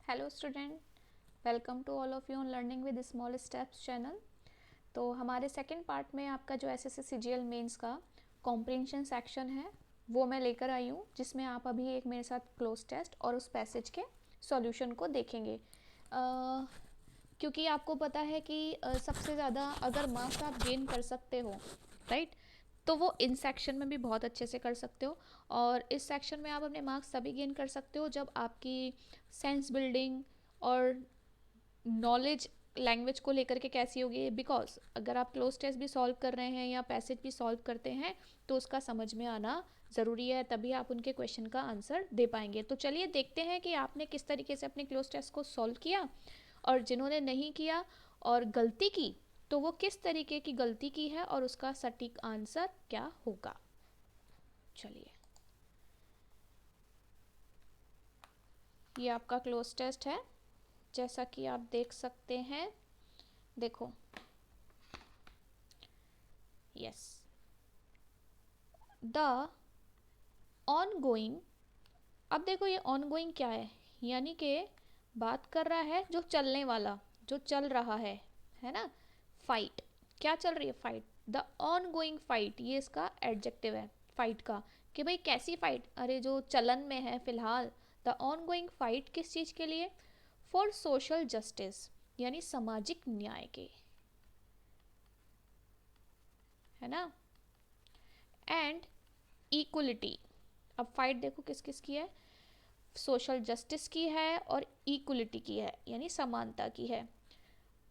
Hello student, welcome to all of you on learning with small steps channel. तो हमारे second part में आपका जो एसएससी सीजीएल मेंस का कॉम्प्रिहेंशन सेक्शन है वो मैं लेकर आई हूँ, जिसमें आप अभी एक मेरे साथ क्लोज टेस्ट और उस पैसेज के सॉल्यूशन को देखेंगे। क्योंकि आपको पता है कि सबसे ज़्यादा अगर मार्क्स आप गेन कर सकते हो, राइट, तो वो इन सेक्शन में भी बहुत अच्छे से कर सकते हो। और इस सेक्शन में आप अपने मार्क्स तभी गेन कर सकते हो जब आपकी सेंस बिल्डिंग और नॉलेज लैंग्वेज को लेकर के कैसी होगी। बिकॉज अगर आप क्लोज टेस्ट भी सॉल्व कर रहे हैं या पैसेज भी सॉल्व करते हैं तो उसका समझ में आना ज़रूरी है, तभी आप उनके क्वेश्चन का आंसर दे पाएंगे। तो चलिए देखते हैं कि आपने किस तरीके से अपने क्लोज टेस्ट को सॉल्व किया, और जिन्होंने नहीं किया और गलती की तो वो किस तरीके की गलती की है और उसका सटीक आंसर क्या होगा। चलिए, ये आपका क्लोज टेस्ट है, जैसा कि आप देख सकते हैं। देखो, यस, द ऑनगोइंग। अब देखो ये ऑनगोइंग क्या है, यानी कि बात कर रहा है जो चलने वाला, जो चल रहा है ना। फाइट, क्या चल रही है? फाइट। द ऑनगोइंग फाइट, ये इसका एडजेक्टिव है फाइट का, कि भाई कैसी फाइट? अरे जो चलन में है फिलहाल। द ऑनगोइंग फाइट किस चीज़ के लिए? फॉर सोशल जस्टिस, यानी सामाजिक न्याय के, है ना। And equality. अब फाइट देखो किस किस की है, सोशल जस्टिस की है और इक्वलिटी की है, यानी समानता की है।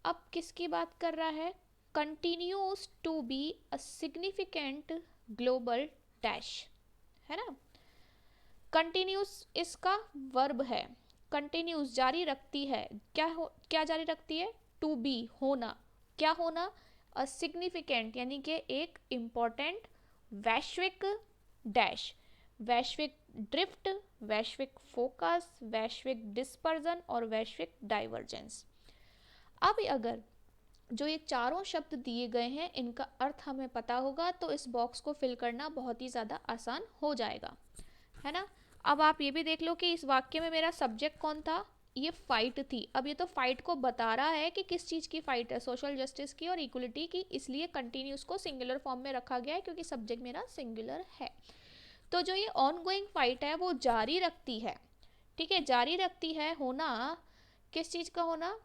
अब किसकी बात कर रहा है? Continues to be a significant global dash, है ना। कंटिन्यूस इसका वर्ब है। कंटिन्यूस जारी रखती है, क्या जारी रखती है? टू बी, होना। क्या होना? अ सिग्निफिकेंट, यानी कि एक इम्पॉर्टेंट वैश्विक डैश, वैश्विक ड्रिफ्ट, वैश्विक फोकस, वैश्विक डिस्पर्जन और वैश्विक डाइवर्जेंस। अब अगर जो ये चारों शब्द दिए गए हैं इनका अर्थ हमें पता होगा तो इस बॉक्स को फिल करना बहुत ही ज़्यादा आसान हो जाएगा, है ना। अब आप ये भी देख लो कि इस वाक्य में मेरा सब्जेक्ट कौन था? ये फाइट थी। अब ये तो फाइट को बता रहा है कि किस चीज़ की फाइट है, सोशल जस्टिस की और इक्वलिटी की, इसलिए कंटिन्यूस को सिंगुलर फॉर्म में रखा गया है क्योंकि सब्जेक्ट मेरा सिंगुलर है। तो जो ये ऑनगोइंग फाइट है वो जारी रखती है, ठीक है, जारी रखती है होना। किस चीज़ का होना?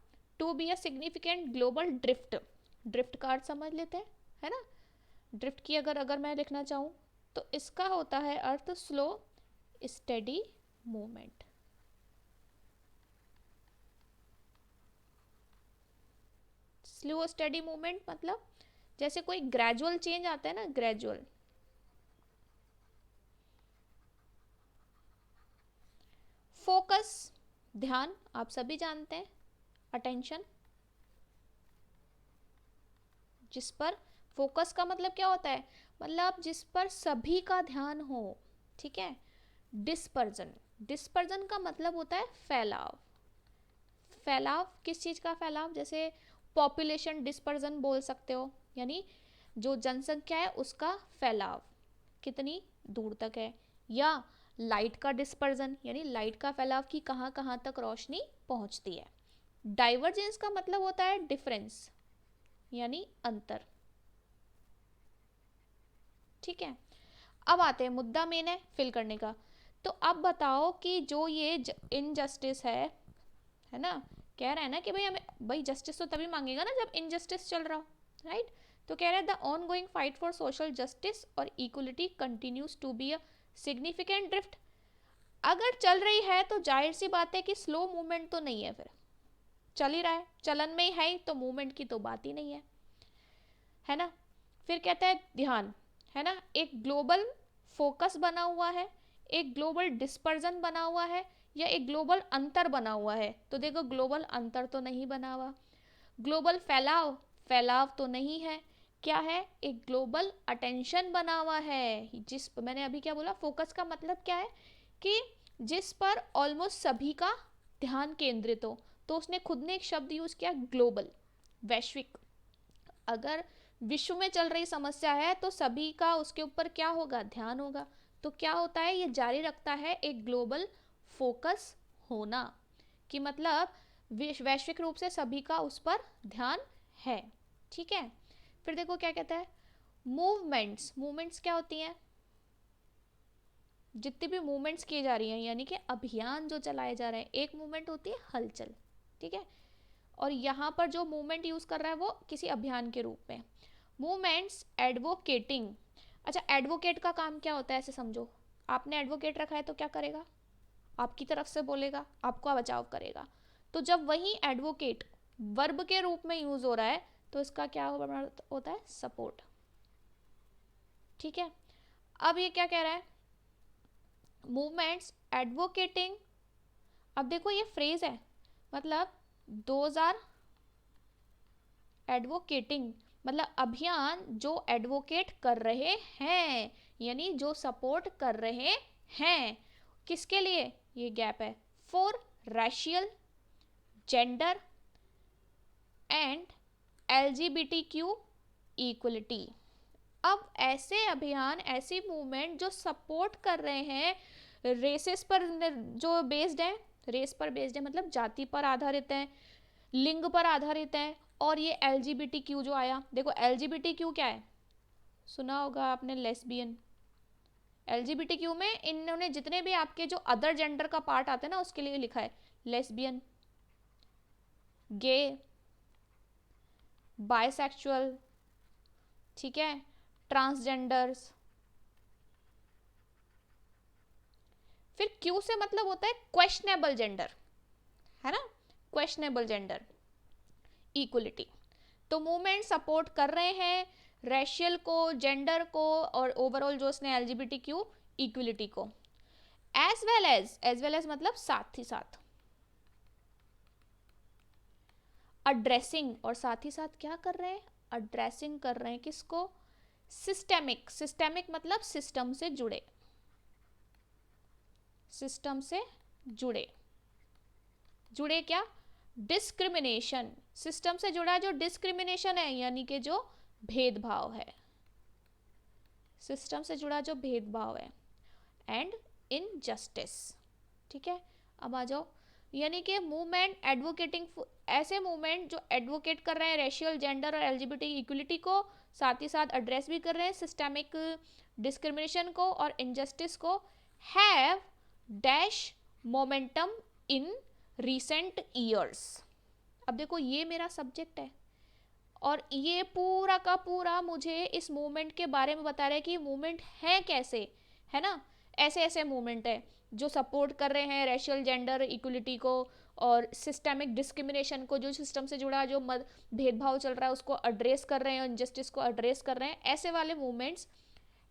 To be a significant global drift. Drift का अर्थ समझ लेते हैं, है ना। ड्रिफ्ट की अगर अगर मैं लिखना चाहूँ तो इसका होता है अर्थ slow steady movement. Slow steady movement मतलब जैसे कोई ग्रेजुअल चेंज आता है ना, ग्रेजुअल। फोकस, ध्यान, आप सभी जानते हैं, अटेंशन, जिस पर फोकस का मतलब क्या होता है? मतलब जिस पर सभी का ध्यान हो, ठीक है। डिस्पर्जन, डिस्पर्जन का मतलब होता है फैलाव। फैलाव किस चीज़ का फैलाव? जैसे पॉपुलेशन डिस्पर्जन बोल सकते हो, यानी जो जनसंख्या है उसका फैलाव कितनी दूर तक है। या लाइट का डिस्पर्जन, यानी लाइट का फैलाव की कहाँ कहाँ तक रोशनी पहुँचती है। डाइवर्जेंस का मतलब होता है डिफरेंस, यानी अंतर, ठीक है। अब आते हैं, मुद्दा मेन है फिल करने का। तो अब बताओ कि जो ये इनजस्टिस है ना, कह रहा है ना कि भाई हमें, भाई जस्टिस तो तभी मांगेगा ना जब इनजस्टिस चल रहा हो, राइट। तो कह रहा है the ongoing fight for social justice और equality continues to be a significant drift. अगर चल रही है तो जाहिर सी बात है कि स्लो मूवमेंट तो नहीं है, फिर चल ही रहा है, चलन में ही है तो मूवमेंट की तो बात ही नहीं है ना। फिर कहता है ध्यान, है ना, एक ग्लोबल फोकस बना हुआ है, एक ग्लोबल डिस्पर्जन बना हुआ है, या एक ग्लोबल अंतर बना हुआ है। तो देखो ग्लोबल अंतर तो नहीं बना हुआ, ग्लोबल फैलाव, फैलाव तो नहीं है, क्या है? एक ग्लोबल अटेंशन बना हुआ है। जिस, मैंने अभी क्या बोला, फोकस का मतलब क्या है? कि जिस पर ऑलमोस्ट सभी का ध्यान केंद्रित हो। तो उसने खुद ने एक शब्द यूज किया, ग्लोबल, वैश्विक। अगर विश्व में चल रही समस्या है तो सभी का उसके ऊपर क्या होगा? ध्यान होगा। तो क्या होता है? ये जारी रखता है एक ग्लोबल फोकस होना। कि मतलब वैश्विक रूप से सभी का उस पर ध्यान है। ठीक है, फिर देखो क्या कहता है, मूवमेंट्स। मूवमेंट्स क्या होती हैं? जितनी भी मूवमेंट्स की जा रही हैं, यानी कि अभियान जो चलाए जा रहे हैं, एक मूवमेंट होती है हलचल, ठीक है, और यहाँ पर जो मूवमेंट यूज कर रहा है वो किसी अभियान के रूप में। Movements advocating. अच्छा, एडवोकेट का काम क्या होता है ऐसे समझो, आपने एडवोकेट रखा है तो क्या करेगा, आपकी तरफ से बोलेगा, आपका बचाव करेगा। तो जब वही एडवोकेट वर्ब के रूप में यूज हो रहा है तो इसका क्या होता है, सपोर्ट। ठीक है, अब ये क्या कह रहा है, मूवमेंट्स एडवोकेटिंग। अब देखो ये फ्रेज है, मतलब दोज आर एडवोकेटिंग, मतलब अभियान जो एडवोकेट कर रहे हैं, यानी जो सपोर्ट कर रहे हैं। किसके लिए, ये गैप है, for racial, gender and LGBTQ equality. अब ऐसे अभियान, ऐसी मूवमेंट जो सपोर्ट कर रहे हैं रेसेस पर जो बेस्ड है, रेस पर बेस्ड है मतलब जाति पर आधारित है, लिंग पर आधारित है, और ये LGBTQ जो आया, देखो LGBTQ क्या है, सुना होगा आपने, लेस्बियन। LGBTQ में इन्होंने जितने भी आपके जो अदर जेंडर का पार्ट आते हैं ना उसके लिए लिखा है, लेस्बियन, गे, बायसेक्सुअल, ठीक है, ट्रांसजेंडर्स। फिर क्यू से मतलब होता है क्वेश्चनेबल जेंडर, है ना, क्वेश्चनेबल जेंडर इक्वलिटी। तो मूवमेंट सपोर्ट कर रहे हैं रेशियल को, जेंडर को, और ओवरऑल जो उसने LGBTQ इक्वलिटी को। एज वेल एज मतलब साथ ही साथ, अड्रेसिंग, और साथ ही साथ क्या कर रहे हैं, अड्रेसिंग कर रहे हैं किसको, सिस्टेमिक। सिस्टेमिक मतलब सिस्टम से जुड़े, सिस्टम से जुड़े, जुड़े क्या, डिस्क्रिमिनेशन, सिस्टम से जुड़ा जो डिस्क्रिमिनेशन है, यानी कि जो भेदभाव है, सिस्टम से जुड़ा जो भेदभाव है, एंड इनजस्टिस। ठीक है, अब आ जाओ, यानी कि मूवमेंट एडवोकेटिंग, ऐसे मूवमेंट जो एडवोकेट कर रहे हैं रेशियल, जेंडर और LGBT इक्वलिटी को, साथ ही साथ एड्रेस भी कर रहे हैं सिस्टेमिक डिस्क्रिमिनेशन को और इनजस्टिस को, have dash momentum in recent years. अब देखो ये मेरा सब्जेक्ट है और ये पूरा का पूरा मुझे इस मूवमेंट के बारे में बता रहा है कि मूवमेंट है कैसे, है ना, ऐसे ऐसे मूवमेंट है जो सपोर्ट कर रहे हैं रेशियल, जेंडर इक्वलिटी को और सिस्टेमिक डिस्क्रिमिनेशन को, जो सिस्टम से जुड़ा जो भेदभाव चल रहा है उसको एड्रेस कर रहे हैं, इनजस्टिस को एड्रेस कर रहे हैं, ऐसे वाले movements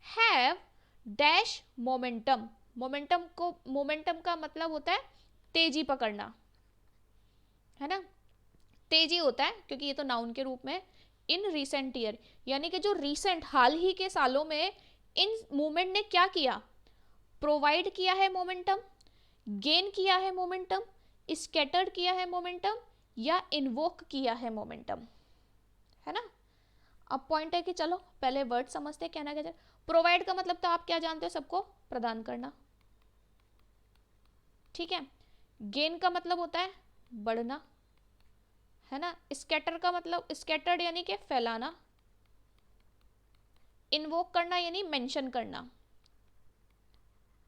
have dash momentum. Momentum का मतलब होता है तेजी पकड़ना, है ना, तेजी होता है क्योंकि ये तो नाउन के रूप में। इन रिसेंट ईयर, यानी कि जो रिसेंट हाल ही के सालों में इन मूवमेंट ने क्या किया, प्रोवाइड किया है मोमेंटम, गेन किया है मोमेंटम, स्कैटर्ड किया है मोमेंटम, या इन्वोक किया है मोमेंटम, है ना। अब पॉइंट है कि चलो पहले वर्ड समझते हैं, कहना क्या, प्रोवाइड का मतलब तो आप क्या जानते हो, सबको प्रदान करना, ठीक है। गेन का मतलब होता है बढ़ना, है ना। स्कैटर का मतलब, स्कैटर्ड यानी कि फैलाना, इन्वोक करना यानी मेंशन करना,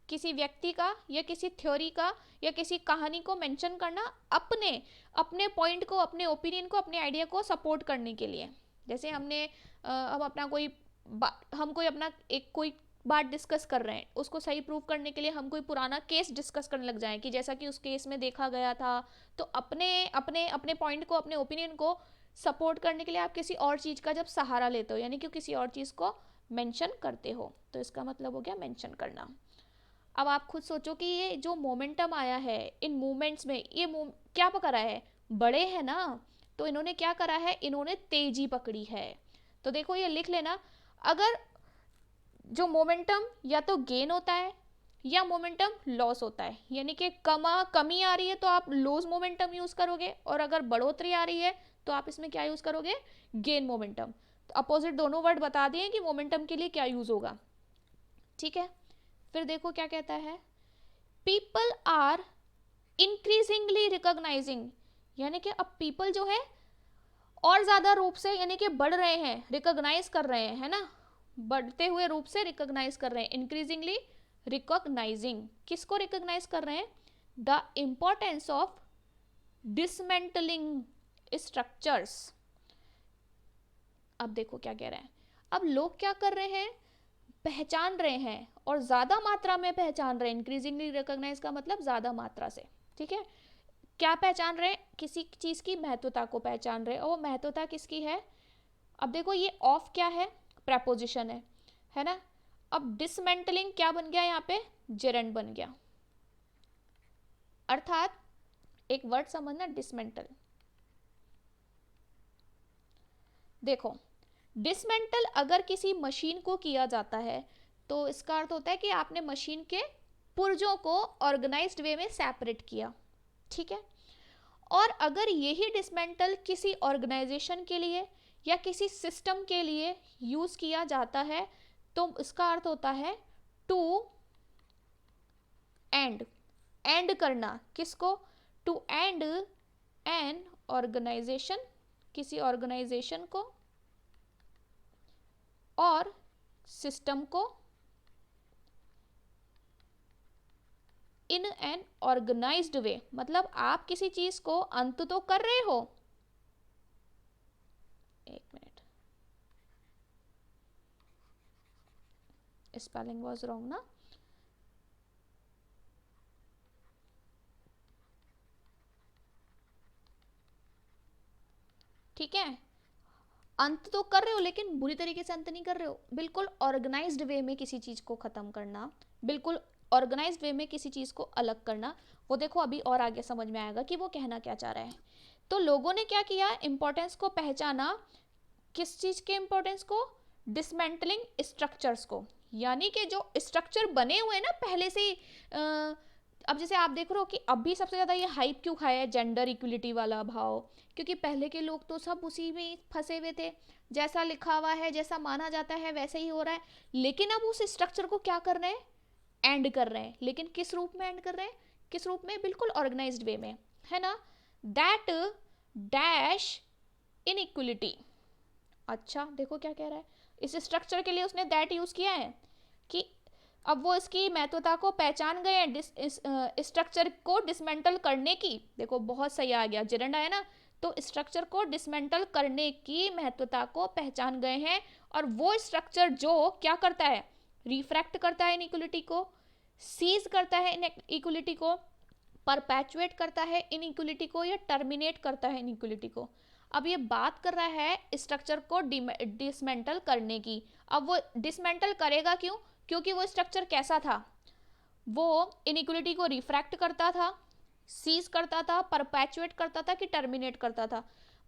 किसी व्यक्ति का या किसी थ्योरी का या किसी कहानी को मेंशन करना अपने अपने पॉइंट को, अपने ओपिनियन को, अपने आइडिया को सपोर्ट करने के लिए। जैसे हमने हम अपना कोई अपना एक कोई बात डिस्कस कर रहे हैं, उसको सही प्रूव करने के लिए हम कोई पुराना केस डिस्कस करने लग जाएं कि जैसा कि उस केस में देखा गया था, तो अपने अपने अपने पॉइंट को, अपने ओपिनियन को सपोर्ट करने के लिए आप किसी और चीज़ का जब सहारा लेते हो, यानी कि किसी और चीज़ को मेंशन करते हो, तो इसका मतलब हो गया मेंशन करना। अब आप खुद सोचो कि ये जो मोमेंटम आया है इन मूवमेंट्स में, ये क्या पकड़ा है, बड़े हैं ना, तो इन्होंने क्या करा है, इन्होंने तेजी पकड़ी है। तो देखो ये लिख लेना, अगर जो मोमेंटम या तो गेन होता है या मोमेंटम लॉस होता है, यानी कि कमी आ रही है तो आप लॉस मोमेंटम यूज करोगे, और अगर बढ़ोतरी आ रही है तो आप इसमें क्या यूज करोगे, गेन मोमेंटम। तो अपोजिट दोनों वर्ड बता दिए कि मोमेंटम के लिए क्या यूज होगा, ठीक है। फिर देखो क्या कहता है, पीपल आर इंक्रीजिंगली रिकॉग्नाइजिंग, यानी कि अब पीपल जो है और ज्यादा रूप से यानी कि बढ़ रहे हैं, रिकॉग्नाइज कर रहे हैं, है ना, बढ़ते हुए रूप से रिकॉग्नाइज कर रहे हैं, इंक्रीजिंगली रिकॉग्नाइजिंग, किसको रिकॉग्नाइज कर रहे हैं, the importance of dismantling structures. अब देखो क्या कह रहे हैं, अब लोग क्या कर रहे हैं, पहचान रहे हैं और ज्यादा मात्रा में पहचान रहे हैं, इंक्रीजिंगली रिकॉग्नाइज का मतलब ज्यादा मात्रा से, ठीक है, क्या पहचान रहे हैं, किसी चीज की महत्वता को पहचान रहे हैं, और वो महत्वता किसकी है, अब देखो ये ऑफ क्या है, प्रेपोजिशन है ना, अब डिसमेंटलिंग क्या बन गया यहाँ पे, जेरेंड बन गया, अर्थात एक वर्ड समझना, डिसमेंटल। देखो डिसमेंटल अगर किसी मशीन को किया जाता है तो इसका अर्थ होता है कि आपने मशीन के पुर्जों को ऑर्गेनाइज्ड वे में सेपरेट किया, ठीक है, और अगर यही डिसमेंटल किसी ऑर्गेनाइजेशन के लिए या किसी सिस्टम के लिए यूज किया जाता है तो इसका अर्थ होता है टू एंड करना, किसको, टू एंड एन ऑर्गेनाइजेशन, किसी ऑर्गेनाइजेशन को और सिस्टम को इन एन ऑर्गेनाइज्ड वे, मतलब आप किसी चीज को अंत तो कर रहे हो, एक मिनट, स्पेलिंग वाज रॉन्ग ना, ठीक है, अंत तो कर रहे हो लेकिन बुरी तरीके से अंत नहीं कर रहे हो, बिल्कुल ऑर्गेनाइज्ड वे में किसी चीज को खत्म करना, बिल्कुल ऑर्गेनाइज्ड वे में किसी चीज को अलग करना, वो देखो अभी और आगे समझ में आएगा कि वो कहना क्या चाह रहे हैं। तो लोगों ने क्या किया, इंपॉर्टेंस को पहचाना, किस चीज के इंपॉर्टेंस को, डिसमेंटलिंग स्ट्रक्चर्स को, यानी कि जो स्ट्रक्चर बने हुए हैं ना पहले से ही, अब जैसे आप देख रहे हो कि अभी सबसे ज़्यादा ये हाइप क्यों खाया है, जेंडर इक्वलिटी वाला भाव, क्योंकि पहले के लोग तो सब उसी में फंसे हुए थे, जैसा लिखा हुआ है, जैसा माना जाता है वैसे ही हो रहा है, लेकिन अब उस स्ट्रक्चर को क्या कर रहे हैं, एंड कर रहे हैं, लेकिन किस रूप में एंड कर रहे हैं, किस रूप में, बिल्कुल ऑर्गेनाइज्ड वे में, है ना, दैट डैश इनइक्वलिटी। अच्छा देखो क्या कह रहा है, इस स्ट्रक्चर के लिए उसने दैट यूज किया है कि अब वो इसकी महत्वता को पहचान गए हैं, इस स्ट्रक्चर को डिसमेंटल करने की, देखो बहुत सही आ गया, जेरेंड आया ना, तो स्ट्रक्चर को डिसमेंटल करने की महत्वता को पहचान गए हैं, और वो स्ट्रक्चर जो क्या करता है, रिफ्रैक्ट करता है इनइक्वलिटी को, सीज करता है इनइक्वलिटी को, परपैचुएट करता है इनइक्वलिटी को, या टर्मिनेट करता है इनइक्वलिटी को। अब ये बात कर रहा है स्ट्रक्चर को डिसमेंटल करने की, अब वो डिसमेंटल करेगा क्यों, क्योंकि वो स्ट्रक्चर कैसा था, वो इनइक्वलिटी को रिफ्रैक्ट करता था, सीज करता था, परपैचुएट करता था कि टर्मिनेट करता था।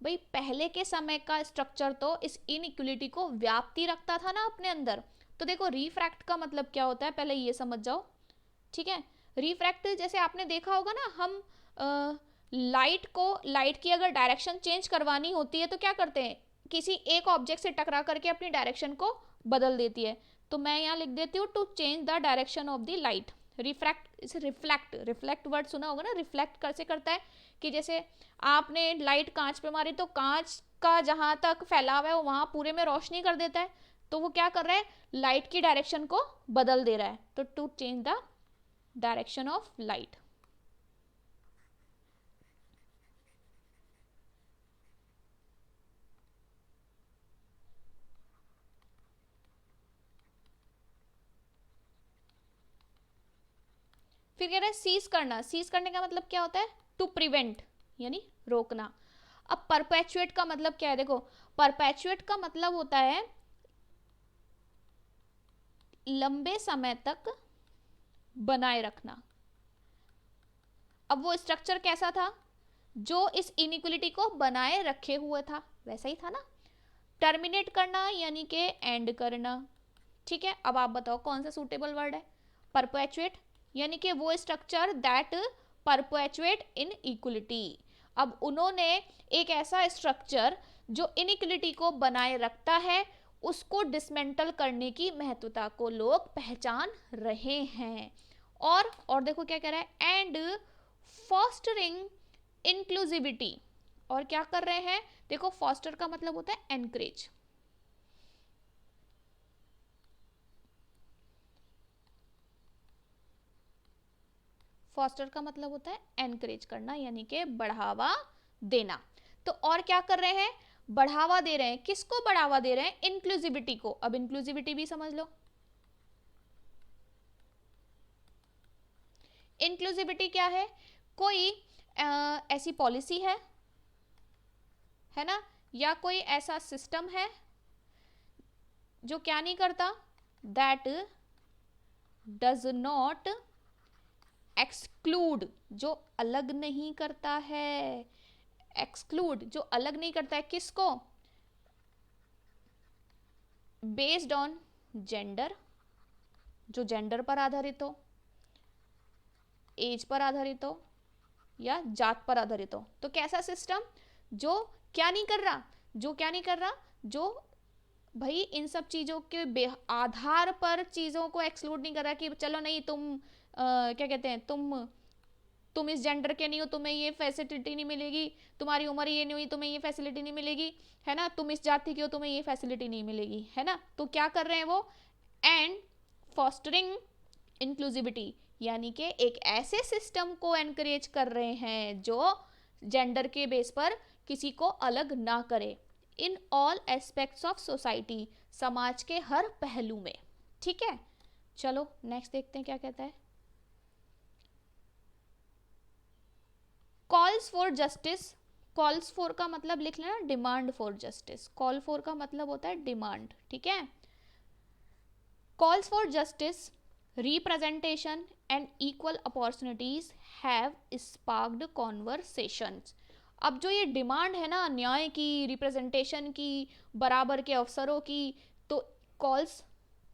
भाई पहले के समय का स्ट्रक्चर तो इस इनइक्वलिटी को व्याप्ति रखता था ना अपने अंदर, तो देखो रिफ्रैक्ट का मतलब क्या होता है पहले ये समझ जाओ, ठीक है, रिफ्रैक्ट जैसे आपने देखा होगा ना, हम लाइट की अगर डायरेक्शन चेंज करवानी होती है तो क्या करते हैं, किसी एक ऑब्जेक्ट से टकरा करके अपनी डायरेक्शन को बदल देती है, तो मैं यहाँ लिख देती हूँ to change the direction of the light, reflect word सुना होगा ना, रिफ्लेक्ट कैसे करता है कि जैसे आपने लाइट कांच पे मारी तो कांच का जहां तक फैलाव है वो वहां पूरे में रोशनी कर देता है, तो वो क्या कर रहा है, लाइट की डायरेक्शन को बदल दे रहा है, तो to change the direction of light. फिर कह रहा है सीज करना, सीज करने का मतलब क्या होता है, टू प्रिवेंट यानी रोकना। अब परपेचुएट का मतलब क्या है, देखो परपेचुएट का मतलब होता है लंबे समय तक बनाए रखना। अब वो स्ट्रक्चर कैसा था, जो इस इनइक्वलिटी को बनाए रखे हुए था वैसा ही था ना। टर्मिनेट करना यानी कि एंड करना, ठीक है। अब आप बताओ कौन सा सूटेबल वर्ड है, परपेचुएट यानी कि वो structure that perpetuate in equality. अब उन्होंने एक ऐसा स्ट्रक्चर जो इनइक्वलिटी को बनाए रखता है उसको डिसमेंटल करने की महत्वता को लोग पहचान रहे हैं। और देखो क्या कह रहा है, एंड फॉस्टरिंग इंक्लूसिविटी, और क्या कर रहे हैं, देखो फॉस्टर का मतलब होता है एनकरेज, फॉस्टर का मतलब होता है एनकरेज करना, यानी कि बढ़ावा देना। तो और क्या कर रहे हैं, बढ़ावा दे रहे हैं, किसको बढ़ावा दे रहे हैं, इंक्लूसिविटी को। अब इंक्लूसिविटी भी समझ लो, इंक्लूसिविटी क्या है, कोई ऐसी पॉलिसी है ना, या कोई ऐसा सिस्टम है जो क्या नहीं करता, दैट डज नॉट एक्सक्लूड, जो अलग नहीं करता है, एक्सक्लूड जो अलग नहीं करता है, किसको, बेस्ड ऑन जेंडर, जो जेंडर पर आधारित हो, एज पर आधारित हो, या जात पर आधारित हो। तो कैसा सिस्टम, जो क्या नहीं कर रहा, जो क्या नहीं कर रहा, जो भाई इन सब चीज़ों के आधार पर चीज़ों को एक्सक्लूड नहीं कर रहा कि चलो नहीं तुम क्या कहते हैं, तुम इस जेंडर के नहीं हो, तुम्हें ये फैसिलिटी नहीं मिलेगी, तुम्हारी उम्र ये नहीं हुई, तुम्हें ये फैसिलिटी नहीं मिलेगी, है ना, तुम इस जाति के हो, तुम्हें ये फैसिलिटी नहीं मिलेगी, है ना। तो क्या कर रहे हैं वो, एंड फॉस्टरिंग इंक्लूसिविटी, यानी कि एक ऐसे सिस्टम को एनकरेज कर रहे हैं जो जेंडर के बेस पर किसी को अलग ना करे, in all aspects of society, समाज के हर पहलू में। ठीक है, चलो नेक्स्ट देखते हैं क्या कहता है। Calls for justice, calls for का मतलब लिख लेना demand for justice, call for का मतलब होता है डिमांड, ठीक है। Calls for justice, representation and equal opportunities have sparked conversations. अब जो ये डिमांड है ना, न्याय की, रिप्रेजेंटेशन की, बराबर के अवसरों की, तो कॉल्स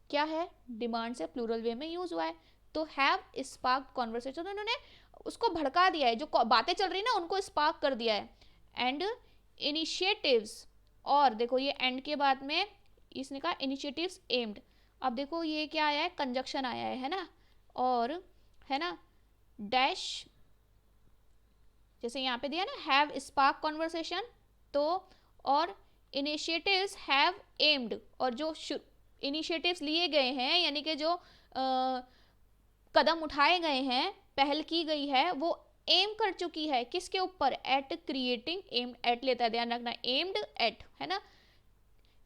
क्या है, डिमांड से प्लूरल वे में यूज हुआ है, तो हैव स्पार्क्ड कॉन्वर्सेशन, तो उन्होंने उसको भड़का दिया है, जो बातें चल रही ना उनको स्पार्क कर दिया है। एंड इनिशिएटिव्स, और देखो ये एंड के बाद में इसने कहा इनिशिएटिव्स एम्ड, अब देखो ये क्या आया है, कंजक्शन आया है ना, और है ना डैश, जैसे यहाँ पे दिया ना हैव स्पार्क कॉन्वर्सेशन, तो और इनिशिएटिव्स हैव एम्ड, और जो इनिशिएटिव्स लिए गए हैं, यानी कि जो कदम उठाए गए हैं, पहल की गई है, वो एम कर चुकी है किसके ऊपर, एट क्रिएटिंग, एम्ड एट लेता है, ध्यान रखना, एम्ड एट, है ना,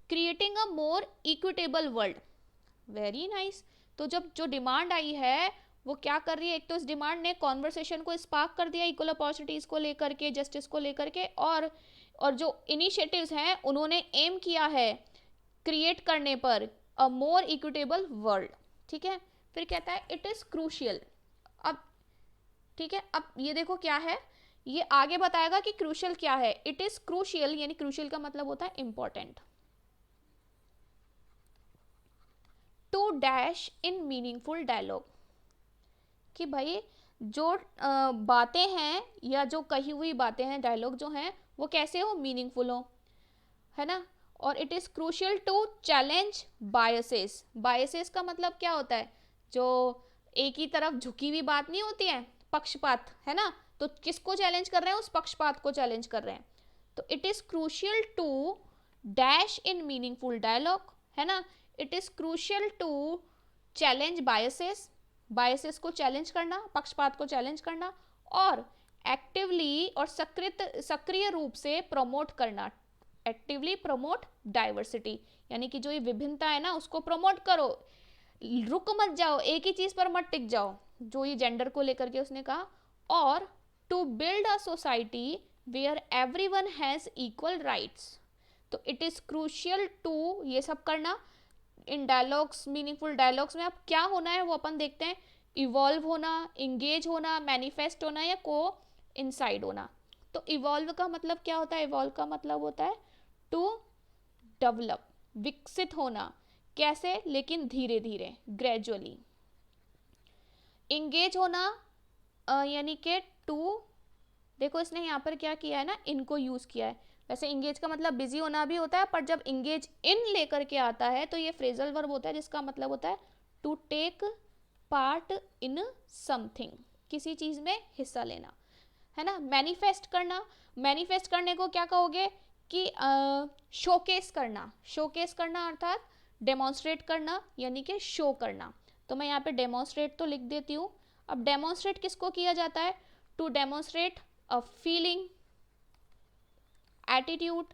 creating a more equitable world, very nice. तो जब जो डिमांड आई है वो क्या कर रही है, एक तो इस डिमांड ने कॉन्वर्सेशन को स्पार्क कर दिया इक्वल अपॉर्चुनिटीज को लेकर के, जस्टिस को लेकर के, और जो इनिशिएटिव्स हैं उन्होंने एम किया है क्रिएट करने पर अ मोर इक्विटेबल वर्ल्ड, ठीक है। फिर कहता है इट इज क्रूशियल, अब ठीक है, अब ये देखो क्या है, ये आगे बताएगा कि क्रूशियल क्या है। इट इज क्रूशियल, यानी क्रूशियल का मतलब होता है important, to dash in meaningful dialogue, कि भाई जो बातें हैं या जो कही हुई बातें हैं, डायलॉग जो हैं वो कैसे हो, मीनिंगफुल हो, है ना। और it is crucial to challenge biases, biases का मतलब क्या होता है, जो एक ही तरफ झुकी हुई बात नहीं होती है, पक्षपात, है ना, तो किसको चैलेंज कर रहे हैं, उस पक्षपात को चैलेंज कर रहे हैं। तो it is crucial to dash in meaningful dialogue, है ना, it is crucial to challenge biases, biases को चैलेंज करना, पक्षपात को चैलेंज करना, और एक्टिवली और सक्रिय रूप से प्रमोट करना, एक्टिवली प्रमोट डाइवर्सिटी, यानी कि जो ये विभिन्नता है ना उसको प्रमोट करो, रुक मत जाओ, एक ही चीज पर मत टिक जाओ, जो ये जेंडर को लेकर के उसने कहा। और to build a society where everyone has equal rights, तो इट इज क्रूशियल टू ये सब करना इन डायलॉग्स, मीनिंगफुल डायलॉग्स में। अब क्या होना है वो अपन देखते हैं, इवॉल्व होना, इंगेज होना, मैनिफेस्ट होना, या को इनसाइड होना। तो इवॉल्व का मतलब क्या होता है, इवॉल्व का मतलब होता है टू डेवलप, विकसित होना, कैसे, लेकिन धीरे धीरे, ग्रेजुअली। इंगेज होना यानी कि टू, देखो इसने यहाँ पर क्या किया है ना, इनको यूज किया है, वैसे इंगेज का मतलब बिजी होना भी होता है, पर जब इंगेज इन लेकर के आता है तो ये फ्रेजल वर्ब होता है, जिसका मतलब होता है to take part in something, किसी चीज में हिस्सा लेना। है ना। मैनिफेस्ट करना, मैनिफेस्ट करने को क्या कहोगे कि शोकेस करना, शोकेस करना अर्थात डेमोन्स्ट्रेट करना यानी कि शो करना। तो मैं यहाँ पे डेमोन्स्ट्रेट तो लिख देती हूँ। अब डेमोन्स्ट्रेट किसको किया जाता है? To demonstrate a feeling, attitude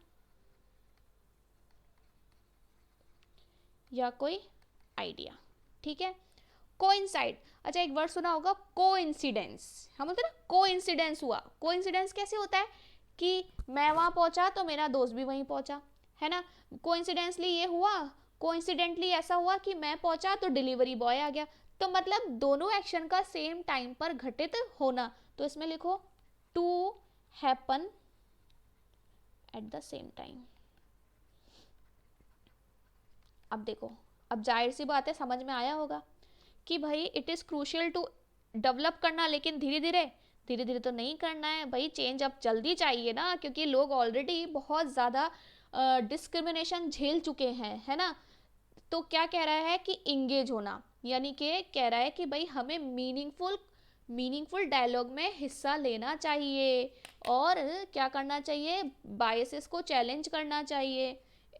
या कोई आइडिया, ठीक है। कोइंसाइड, अच्छा एक वर्ड सुना होगा कोइंसिडेंस, हम बोलते हैं ना कोइंसिडेंस हुआ। कोइंसिडेंस कैसे होता है कि मैं वहां पहुंचा तो मेरा दोस्त भी वहीं पहुंचा, है ना। कोइंसिडेंसली ये हुआ, कोइंसिडेंटली ऐसा हुआ कि मैं पहुंचा तो डिलीवरी बॉय आ गया। तो मतलब दोनों एक्शन का सेम टाइम पर घटित होना, तो इसमें लिखो to happen at the same time. अब देखो, अब जाहिर सी बात है समझ में आया होगा कि भाई it is crucial to develop करना, लेकिन धीरे धीरे, धीरे धीरे तो नहीं करना है भाई, चेंज अब जल्दी चाहिए ना, क्योंकि लोग ऑलरेडी बहुत ज़्यादा डिस्क्रिमिनेशन झेल चुके हैं, है ना। तो क्या कह रहा है कि इंगेज होना, यानी कि कह रहा है कि भाई हमें मीनिंगफुल डायलॉग में हिस्सा लेना चाहिए और क्या करना चाहिए, बायसेस को चैलेंज करना चाहिए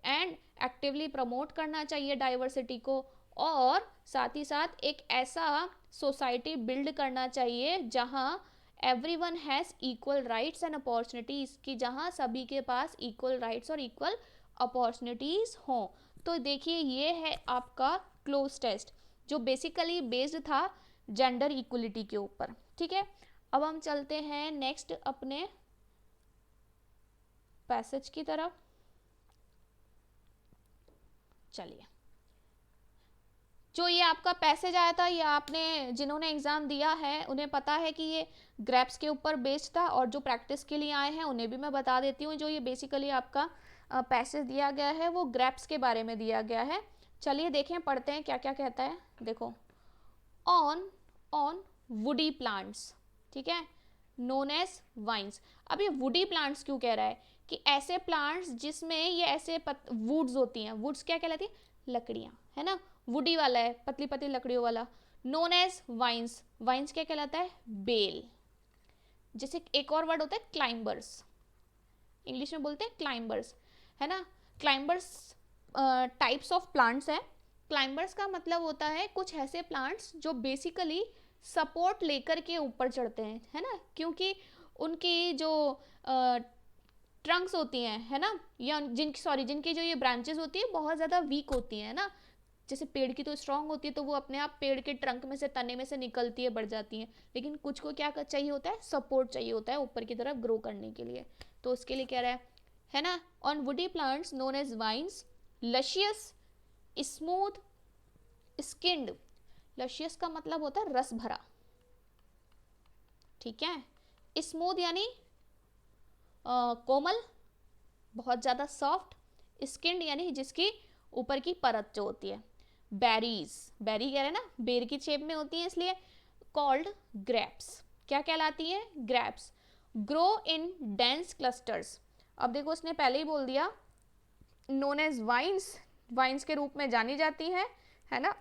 एंड एक्टिवली प्रमोट करना चाहिए डाइवर्सिटी को, और साथ ही साथ एक ऐसा सोसाइटी बिल्ड करना चाहिए जहां everyone has equal rights and opportunities, कि जहां सभी के पास इक्वल राइट्स और इक्वल अपॉर्चुनिटीज़ हों। तो देखिए ये है आपका क्लोज टेस्ट जो बेसिकली बेस्ड था जेंडर इक्वलिटी के ऊपर, ठीक है। अब हम चलते हैं नेक्स्ट अपने पैसेज की तरफ। चलिए, जो ये आपका पैसेज आया था, ये आपने जिन्होंने एग्ज़ाम दिया है उन्हें पता है कि ये ग्रेप्स के ऊपर बेस्ड था, और जो प्रैक्टिस के लिए आए हैं उन्हें भी मैं बता देती हूँ, जो ये बेसिकली आपका पैसेज दिया गया है वो ग्रेप्स के बारे में दिया गया है। चलिए देखें, पढ़ते हैं क्या क्या कहता है। देखो, ऑन वुडी प्लांट्स, ठीक है, नोन एज वाइन्स। अब ये वुडी प्लांट्स क्यों कह रहा है कि ऐसे प्लांट्स जिसमें ये ऐसे वुड्स होती हैं, वुड्स क्या कहलाती है, लकड़ियाँ, है ना। वुडी वाला है, पतली पतली लकड़ियों वाला। नोन एज वाइन्स, वाइन्स क्या कहलाता है, बेल। जैसे एक और वर्ड होता है क्लाइंबर्स, इंग्लिश में बोलते हैं क्लाइंबर्स, है ना। क्लाइंबर्स टाइप्स ऑफ प्लांट्स हैं। क्लाइंबर्स का मतलब होता है कुछ ऐसे प्लांट्स जो बेसिकली सपोर्ट लेकर के ऊपर चढ़ते हैं, है ना, क्योंकि उनकी जो ट्रंक्स होती हैं, है ना, या जिनकी जो ये ब्रांचेस होती है बहुत ज़्यादा वीक होती हैं ना। जैसे पेड़ की तो स्ट्रांग होती है तो वो अपने आप पेड़ के ट्रंक में से, तने में से निकलती है, बढ़ जाती हैं, लेकिन कुछ को क्या चाहिए होता है, सपोर्ट चाहिए होता है ऊपर की तरफ ग्रो करने के लिए। तो उसके लिए कह रहा है ना, on woody plants known as vines, luscious, smooth skinned. Luscious का मतलब होता है रस भरा, ठीक है। स्मूथ यानी कोमल, बहुत ज़्यादा सॉफ्ट। स्किन्ड यानी जिसकी ऊपर की परत जो होती है। बेरीज, बेरी कह रहे हैं ना, बेर की शेप में होती है इसलिए। कॉल्ड ग्रेप्स, क्या कहलाती है, grapes. Grow in dense clusters, अब देखो उसने पहले ही बोल दिया, नोन एज वाइन्स, वाइन्स के रूप में जानी जाती है ना।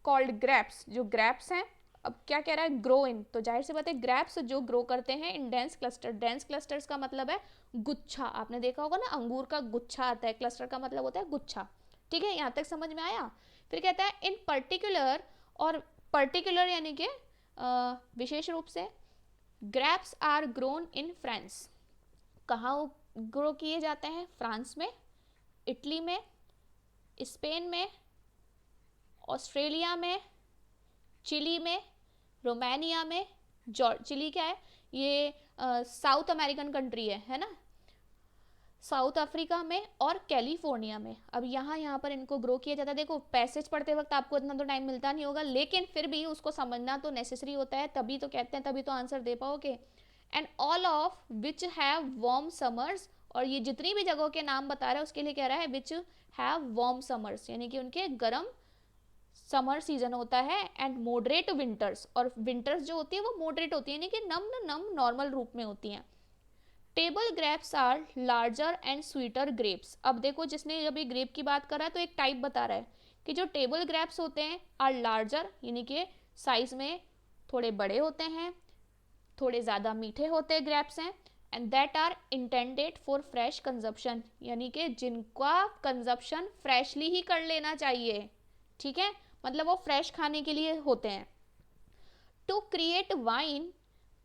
कॉल्ड ग्रेप्स, जो ग्रेप्स हैं। अब क्या कह रहा है, ग्रो इन, तो जाहिर सी बात है ग्रेप्स जो ग्रो करते हैं in dense cluster. Dense clusters का मतलब है गुच्छा, आपने देखा होगा ना अंगूर का गुच्छा आता है, क्लस्टर का मतलब होता है गुच्छा, ठीक है। यहाँ तक समझ में आया। फिर कहता है इन पर्टिकुलर, और पर्टिकुलर यानी कि विशेष रूप से। Grapes are grown in France, कहाँ ग्रो किए जाते हैं, फ्रांस में, इटली में, स्पेन में, ऑस्ट्रेलिया में, चिली में, रोमानिया में। चिली क्या है, ये साउथ अमेरिकन कंट्री है ना, साउथ अफ्रीका में और कैलिफोर्निया में। अब यहाँ पर इनको ग्रो किया जाता है। देखो पैसेज पढ़ते वक्त आपको इतना तो टाइम मिलता नहीं होगा, लेकिन फिर भी उसको समझना तो नेसेसरी होता है, तभी तो कहते हैं, तभी तो आंसर दे पाओगे। And all of which have warm summers, और ये जितनी भी जगहों के नाम बता रहा है उसके लिए कह रहा है विच हैव वार्म समर्स, यानी कि उनके गर्म समर सीजन होता है। एंड मॉडरेट विंटर्स, और विंटर्स जो होती है वो मॉडरेट होती है, यानी कि नम नॉर्मल रूप में होती हैं। Table grapes are larger and sweeter grapes, अब देखो जिसने अभी ग्रेप की बात करा है तो एक टाइप बता रहा है कि जो टेबल ग्रेप्स होते हैं आर लार्जर, यानी कि साइज में थोड़े बड़े होते हैं, थोड़े ज़्यादा मीठे होते ग्रेप्स हैं, and that are intended for fresh consumption, यानी कि जिनका कंजप्शन फ्रेशली ही कर लेना चाहिए, ठीक है, मतलब वो फ्रेश खाने के लिए होते हैं। टू क्रिएट वाइन,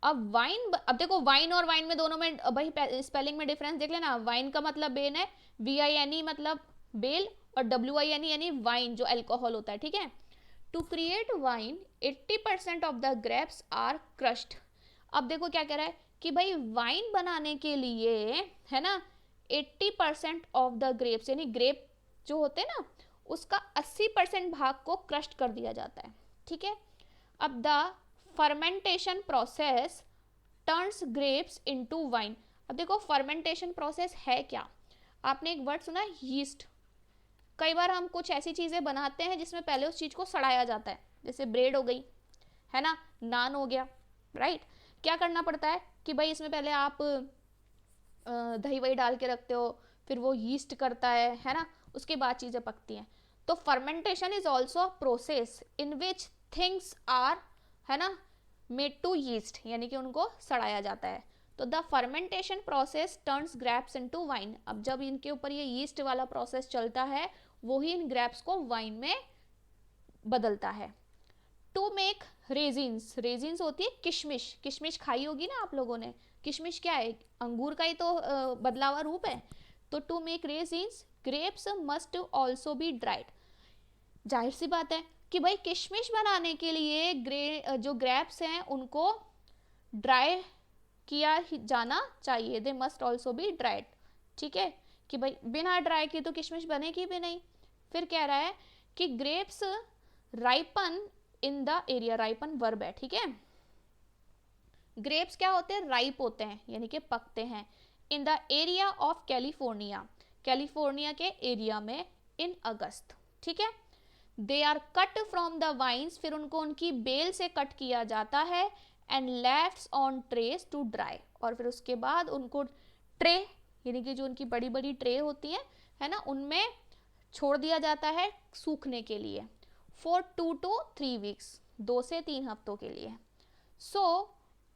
अब देखो वाइन और वाइन में दोनों में भाई स्पेलिंग में डिफरेंस देख लेना। वाइन का मतलब बेन है, VINE मतलब बेल, और WINE यानी वाइन जो अल्कोहल होता है, ठीक है। To create wine 80% of the grapes are crushed. अब देखो क्या कह रहा है कि भाई वाइन बनाने के लिए, है ना, 80% ऑफ द ग्रेप्स यानी ग्रेप जो होते हैं ना उसका 80% भाग को क्रश्ड कर दिया जाता है, ठीक है। अब the fermentation process turns grapes into wine. अब देखो फर्मेंटेशन प्रोसेस है क्या, आपने एक वर्ड सुना है यीस्ट। कई बार हम कुछ ऐसी चीज़ें बनाते हैं जिसमें पहले उस चीज़ को सड़ाया जाता है, जैसे ब्रेड हो गई, है ना, नान हो गया, राइट। क्या करना पड़ता है कि भाई इसमें पहले आप दही वही डाल के रखते हो, फिर वो यीस्ट करता है ना, उसके बाद चीज़ें पकती हैं। तो fermentation is also a process in which things are, है ना, मेड टू यीस्ट, यानी कि उनको सड़ाया जाता है। तो the fermentation process turns grapes into wine. अब जब इनके ऊपर ये यीस्ट वाला प्रोसेस चलता है वो ही इन ग्रेप्स को वाइन में बदलता है। टू मेक रेजिन्स, रेजिन्स होती है किशमिश, किशमिश खाई होगी ना आप लोगों ने, किशमिश क्या है, अंगूर का ही तो बदला हुआ रूप है। तो to make raisins grapes must also be dried. जाहिर सी बात है कि भाई किशमिश बनाने के लिए जो ग्रेप्स हैं उनको ड्राई किया जाना चाहिए, they must also be dried, ठीक है, कि भाई बिना ड्राई किए तो किशमिश बनेगी भी नहीं। फिर कह रहा है कि grapes ripen in the area, ripen verb है, ठीक है। ग्रेप्स क्या होते हैं, राइप होते हैं यानी कि पकते हैं, in the area of California, California के एरिया में, इन अगस्त, ठीक है। They are cut from the vines, फिर उनको उनकी बेल से कट किया जाता है, and left on trays to dry, और फिर उसके बाद उनको ट्रे यानी कि जो उनकी बड़ी बड़ी ट्रे होती हैं, है ना, उनमें छोड़ दिया जाता है सूखने के लिए, फॉर 2 to 3 weeks, 2 से 3 हफ्तों के लिए। सो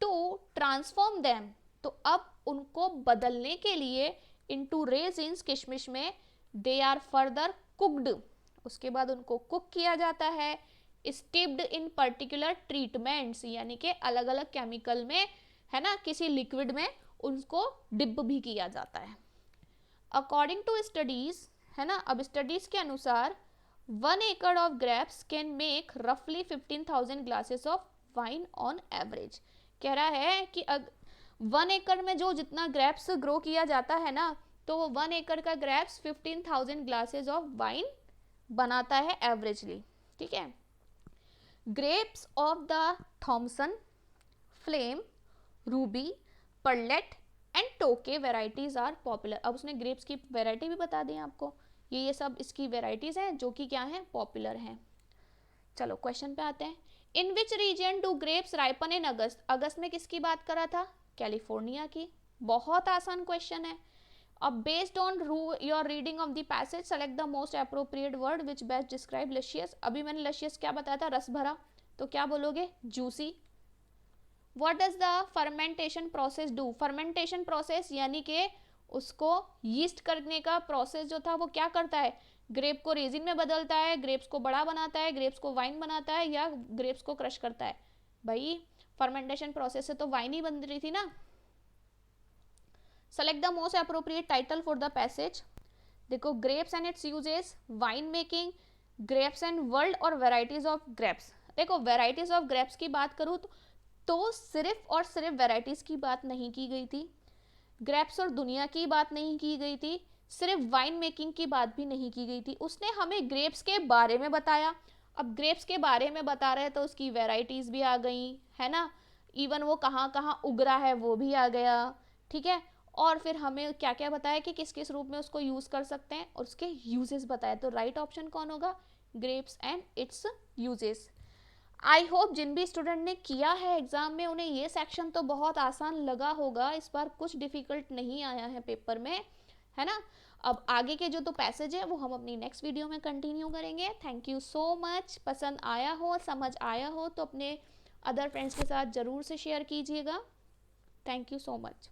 टू ट्रांसफॉर्म देम, तो अब उनको बदलने के लिए इनटू रेजिन्स, किशमिश में, दे आर फर्दर कुक्ड, उसके बाद उनको कुक किया जाता है, स्टीप्ड इन पर्टिकुलर ट्रीटमेंट्स, यानी कि अलग अलग केमिकल में, है ना, किसी लिक्विड में उनको डिप भी किया जाता है। अकॉर्डिंग टू स्टडीज, है ना, अब स्टडीज के अनुसार 1 acre of grapes can make रफली 15,000 glasses of wine on average. कह रहा है कि 1 acre में जो जितना ग्रेप्स ग्रो किया जाता है ना, तो वो 1 acre का ग्रेप्स 15,000 ग्लासेस ऑफ वाइन बनाता है एवरेजली, ठीक है। Grapes of the Thompson, flame, ruby, perlette and Tokay varieties are popular. अब उसने ग्रेप्स की वेराइटी भी बता दी आपको, ये सब इसकी वेराइटीज हैं जो कि क्या हैं, पॉपुलर हैं। चलो क्वेश्चन पे आते हैं। In which region do grapes ripen in August, अगस्त में किसकी बात करा था, कैलिफोर्निया की। बहुत आसान क्वेश्चन है। अब based on your reading of the passage select the most appropriate word which best describe luscious. अभी मैंने लशियस क्या बताया था, रस भरा, तो क्या बोलोगे, juicy. What does the fermentation process do, fermentation process यानी कि उसको यीस्ट करने का प्रोसेस जो था वो क्या करता है, ग्रेप को रेजिन में बदलता है, ग्रेप्स को बड़ा बनाता है, ग्रेप्स को वाइन बनाता है, या ग्रेप्स को क्रश करता है। भाई फर्मेंटेशन प्रोसेस से तो वाइन ही बन रही थी ना। Select the most appropriate title for the passage. देखो grapes and its uses, wine making, grapes and world और वेराइटीज ऑफ ग्रेप्स। देखो वेराइटीज ऑफ ग्रेप्स की बात करूँ तो सिर्फ और सिर्फ वेराइटीज की बात नहीं की गई थी, ग्रेप्स और दुनिया की बात नहीं की गई थी, सिर्फ वाइन मेकिंग की बात भी नहीं की गई थी। उसने हमें ग्रेप्स के बारे में बताया। अब ग्रेप्स के बारे में बता रहे तो उसकी वेराइटीज भी आ गई, है ना, इवन वो कहाँ कहाँ उग रहा है वो भी आ गया, ठीक है। और फिर हमें क्या क्या बताया कि किस किस रूप में उसको यूज कर सकते हैं और उसके यूजेस बताया। तो राइट ऑप्शन कौन होगा, grapes and its uses. I hope जिन भी स्टूडेंट ने किया है एग्जाम में उन्हें ये सेक्शन तो बहुत आसान लगा होगा, इस बार कुछ डिफिकल्ट नहीं आया है पेपर में, है ना। अब आगे के जो तो पैसेज है वो हम अपनी नेक्स्ट वीडियो में कंटिन्यू करेंगे। Thank you so much. पसंद आया हो, समझ आया हो तो अपने अदर फ्रेंड्स के साथ ज़रूर से शेयर कीजिएगा। Thank you so much.